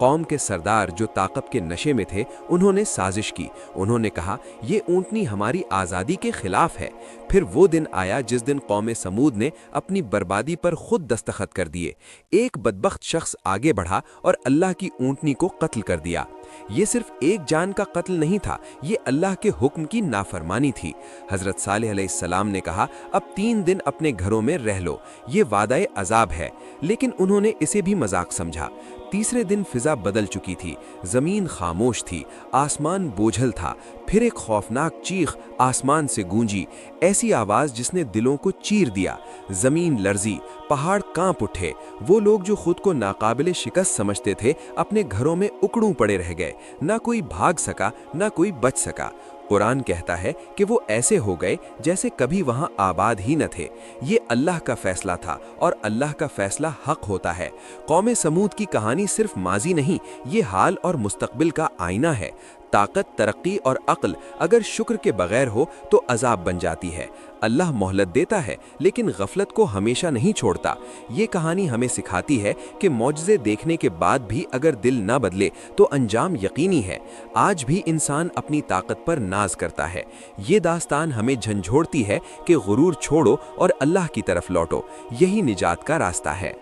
قوم کے سردار جو طاقت کے نشے میں تھے انہوں نے سازش کی۔ انہوں نے کہا یہ اونٹنی ہماری آزادی کے خلاف ہے۔ پھر وہ دن آیا جس دن قوم سمود نے اپنی بربادی پر خود دستخط کر دیے۔ ایک بدبخت شخص آگے بڑھا اور اللہ کی اونٹنی کو قتل کر دیا۔ یہ صرف ایک جان کا قتل نہیں تھا، یہ اللہ کے حکم کی نافرمانی تھی۔ حضرت صالح علیہ السلام نے کہا اب 3 دن اپنے گھروں میں رہ لو، یہ وعدہ عذاب ہے، لیکن انہوں نے اسے بھی مذاق سمجھا۔ تیسرے دن فضا بدل چکی تھی، زمین خاموش تھی، آسمان بوجھل تھا۔ پھر ایک خوفناک چیخ آسمان سے گونجی، ایسی آواز جس نے دلوں کو چیر دیا۔ زمین لرزی، پہاڑ کانپ اٹھے۔ وہ لوگ جو خود کو ناقابل شکست سمجھتے تھے اپنے گھروں میں اکڑوں پڑے رہ گئے، نہ کوئی بھاگ سکا نہ کوئی بچ سکا۔ قرآن کہتا ہے کہ وہ ایسے ہو گئے جیسے کبھی وہاں آباد ہی نہ تھے۔ یہ اللہ کا فیصلہ تھا اور اللہ کا فیصلہ حق ہوتا ہے۔ قوم سمود کی کہانی صرف ماضی نہیں، یہ حال اور مستقبل کا آئینہ ہے۔ طاقت، ترقی اور عقل اگر شکر کے بغیر ہو تو عذاب بن جاتی ہے۔ اللہ مہلت دیتا ہے لیکن غفلت کو ہمیشہ نہیں چھوڑتا۔ یہ کہانی ہمیں سکھاتی ہے کہ معجزے دیکھنے کے بعد بھی اگر دل نہ بدلے تو انجام یقینی ہے۔ آج بھی انسان اپنی طاقت پر ناز کرتا ہے۔ یہ داستان ہمیں جھنجھوڑتی ہے کہ غرور چھوڑو اور اللہ کی طرف لوٹو، یہی نجات کا راستہ ہے۔